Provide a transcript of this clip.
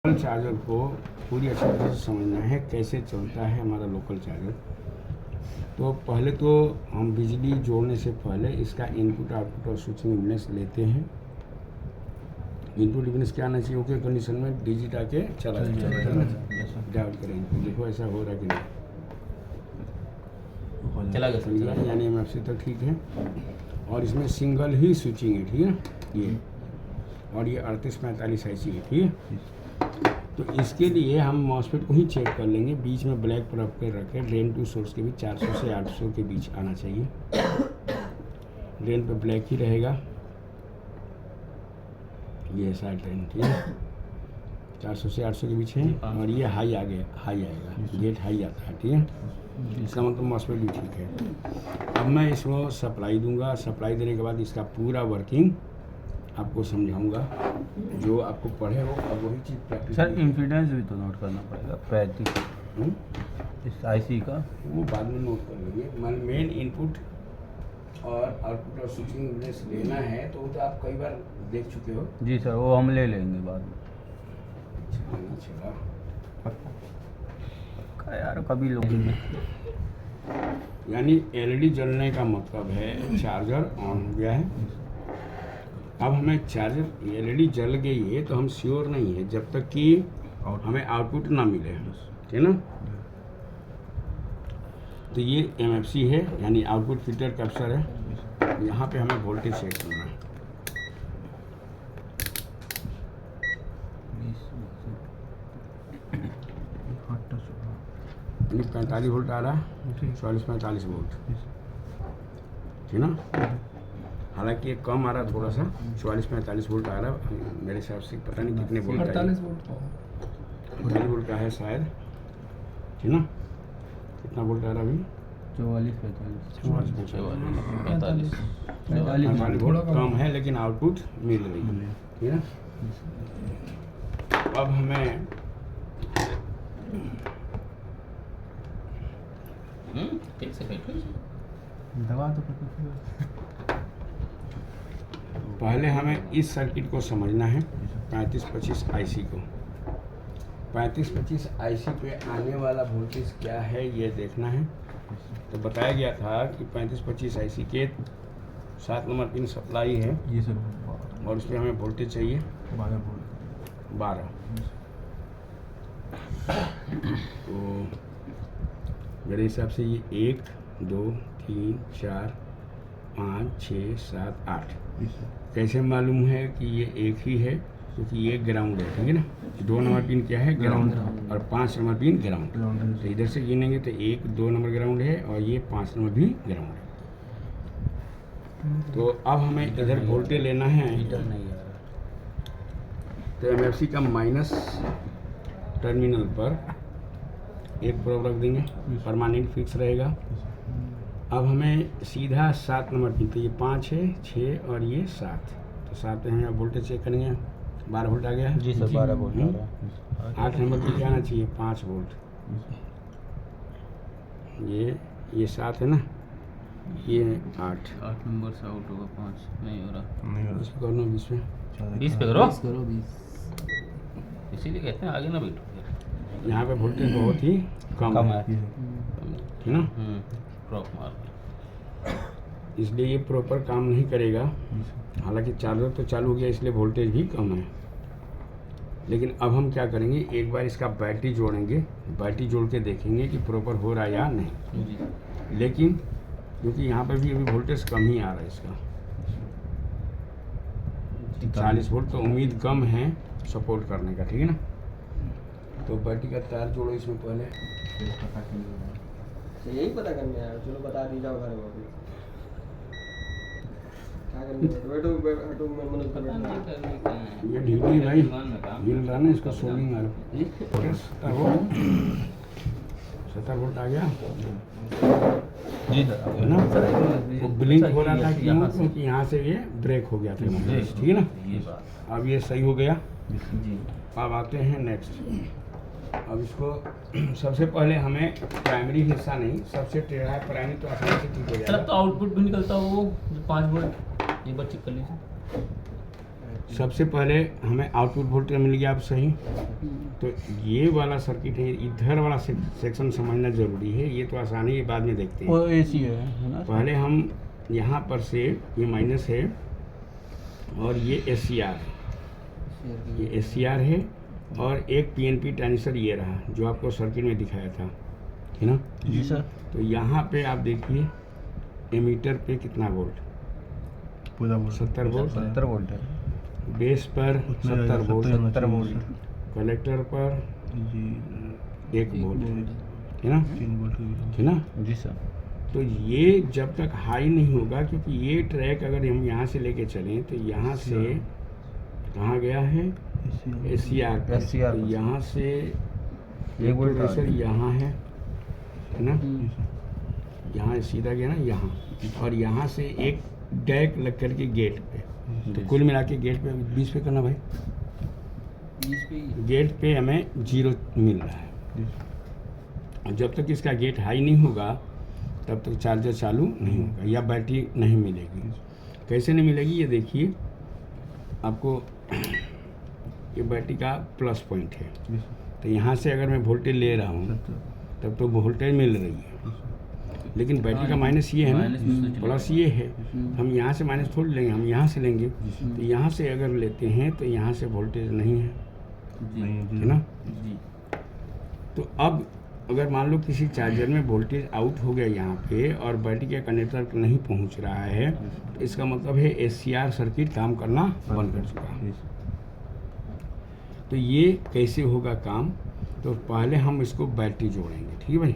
Charger को पूरी अच्छी तरह से समझना है कैसे चलता है हमारा लोकल चार्जर। तो पहले तो हम बिजली जोड़ने से पहले इसका इनपुट आउटपुट और स्विचिंग इम्पीडेंस लेते हैं। इनपुट इम्पीडेंस क्या आना चाहिए? ओके कंडीशन में डिजिट आके चला डाउट करें। देखो ऐसा हो रहा है कि नहीं, चला गया यानी MFC तक ठीक है। और इसमें सिंगल ही स्विचिंग है, ठीक है ये, और ये 3845 IC है, ठीक है। तो इसके लिए हम मॉसफेट को ही चेक कर लेंगे। बीच में ब्लैक प्रोब पे रखें, ड्रेन टू सोर्स के बीच 400 से 800 के बीच आना चाहिए। ड्रेन पे ब्लैक ही रहेगा, ये साइड ड्रेन, ठीक है 400 से 800 के बीच है। और ये हाई आ गया, हाई आएगा, गेट हाई आता है, ठीक है। इसका मतलब मॉसफेट भी ठीक है। अब मैं इसको सप्लाई दूंगा। सप्लाई देने के बाद इसका पूरा वर्किंग आपको समझाऊंगा, जो आपको पढ़े हो अब वही चीज़ प्रैक्टिस। सर इम्पीडेंस भी तो नोट करना पड़ेगा 35 इस IC का, वो बाद में नोट कर लेंगे। मेन इनपुट और आउटपुट और स्विचिंग इम्पीडेंस लेना है तो वो तो आप कई बार देख चुके हो। जी सर वो हम ले लेंगे बाद में। चला यार कभी लोग यानी LED जलने का मतलब है चार्जर ऑन हो गया है। अब हमें चार्जर LED जल गई है तो हम श्योर नहीं है जब तक कि हमें आउटपुट ना मिले, ठीक ना। तो ये MFC है यानी आउटपुट फिल्टर कैप्चर है। यहाँ पे हमें वोल्टेज चेक करना है। 45 वोल्ट आ रहा है, 44-45 वोल्ट, ठीक ना। हालांकि ये कम आ रहा है थोड़ा सा, 44-45 वोल्ट आ रहा है मेरे हिसाब से। पता नहीं कितने वोल्ट, 48 वोल्ट का है शायद, ठीक ना। कितना वोल्ट आ रहा है अभी? 44-45 वोल्ट कम है, लेकिन आउटपुट मिल रही है, ठीक है। अब हमें दवा तो पहले हमें इस सर्किट को समझना है, 3525 IC को। 3525 IC पे आने वाला वोल्टेज क्या है ये देखना है। तो बताया गया था कि 3525 IC के 7 नंबर पिन सप्लाई है ये सर, और उसमें हमें वोल्टेज चाहिए 12। तो मेरे हिसाब से ये 1 2 3 4 5 6 7 8। कैसे मालूम है कि ये एक ही है? क्योंकि ये ग्राउंड है, ठीक है ना। 2 नंबर पिन क्या है? ग्राउंड। और 5 नंबर पिन ग्राउंड। तो इधर से गिनेंगे तो 1 2 नंबर ग्राउंड है और ये 5 नंबर भी ग्राउंड है। तो अब हमें इधर वोल्टेज लेना है। तो MFC का माइनस टर्मिनल पर एक प्रोब रख देंगे, परमानेंट फिक्स रहेगा। अब हमें सीधा 7 नंबर पिन, तो ये 5 है, 6 और ये 7, तो 7 पे हमें वोल्टेज चेक करेंगे। 12 वोल्ट आ गया। जी सर 12 वोल्ट आ रहा है। 8 नंबर पे क्या आना चाहिए? 5 वोल्ट। ये 7 है ना, ये 8 नंबर से आउट होगा, 5 नहीं हो रहा। इस पे करो, 20 पे 20 पे करो, इसीलिए कहते हैं आगे ना बैठो। यहाँ पे वोल्टेज बहुत ही कम है, ठीक ना। इसलिए ये प्रॉपर काम नहीं करेगा। हालांकि चार्जर तो चालू हो गया इसलिए वोल्टेज भी कम है। लेकिन अब हम क्या करेंगे, एक बार इसका बैटरी जोड़ेंगे। बैटरी जोड़ के देखेंगे कि प्रॉपर हो रहा है या नहीं। लेकिन क्योंकि यहाँ पर भी अभी वोल्टेज कम ही आ रहा है इसका, 40 वोल्ट, तो उम्मीद कम है सपोर्ट करने का, ठीक है ना। तो बैटरी का तार जोड़ो इसमें पहले। यही पता करने आया, चलो बता दी जाओ घर में अभी क्या करने। बैठो बैठो मनोज का बैठो। ये ढीली भाई हिल रहा ना, इसको सोल्डिंग मारो। 70 वोल्ट आ गया जी सर है ना। वो ब्लिंक हो रहा था क्यों? क्योंकि यहाँ से ये ब्रेक हो गया था, ठीक है ना। अब ये सही हो गया। अब आते हैं नेक्स्ट। अब इसको सबसे पहले हमें प्राइमरी हिस्सा नहीं, सबसे टेढ़ा है प्राइमरी, तो आसानी से ठीक हो जाएगा। तो आउटपुट भी निकलता हो वो जो 5 वोल्ट, एक बार चेक कर लीजिए। सबसे पहले हमें आउटपुट वोल्टेज मिल गया, अब सही। तो ये वाला सर्किट है, इधर वाला सेक्शन समझना ज़रूरी है, ये तो आसानी है, बाद में देखते हैं। वो एसी है ना? पहले हम यहाँ पर से ये माइनस है और ये SCR है, ये SCR है और एक PNP ट्रांजिस्टर ये रहा जो आपको सर्किट में दिखाया था, है ना? जी सर। तो यहाँ पे आप देखिए एमीटर पे कितना वोल्ट, पूरा वोल्ट 70 वोल्ट, 70 वोल्ट है। बेस पर 70 वोल्ट, 70 वोल्ट। कलेक्टर पर जी 1 वोल्ट, है ना? 3 वोल्ट है ना? जी सर। तो ये जब तक हाई नहीं होगा, क्योंकि ये ट्रैक अगर हम यहाँ से लेके चलें तो यहाँ से कहाँ गया है, SCR पर। SCR तो पर। यहाँ से एक वोल्ट आ प्रोड्यूसर गया। यहाँ है ना? यहाँ सीधा गया ना यहाँ, और यहाँ से एक डैक लग करके गेट पे, तो कुल मिला के गेट पे 20 पे करना भाई, गेट पे हमें 0 मिल रहा है। और जब तक इसका गेट हाई नहीं होगा तब तक चार्जर चालू नहीं होगा या बैटरी नहीं मिलेगी। कैसे नहीं मिलेगी ये देखिए, आपको ये बैटरी का प्लस पॉइंट है, तो यहाँ से अगर मैं वोल्टेज ले रहा हूँ तब तो वोल्टेज मिल रही है, लेकिन बैटरी का माइनस ये है ना, प्लस ये है। हम यहाँ से माइनस थोड़ी लेंगे, हम यहाँ से लेंगे। तो यहाँ से अगर लेते हैं तो यहाँ से वोल्टेज नहीं है, है ना? तो अब अगर मान लो किसी चार्जर में वोल्टेज आउट हो गया यहाँ पे और बैटरी के कनेक्टर तक नहीं पहुँच रहा है, तो इसका मतलब है SCR सर्किट काम करना बंद कर चुका है। तो ये कैसे होगा काम, तो पहले हम इसको बैटरी जोड़ेंगे, ठीक है भाई?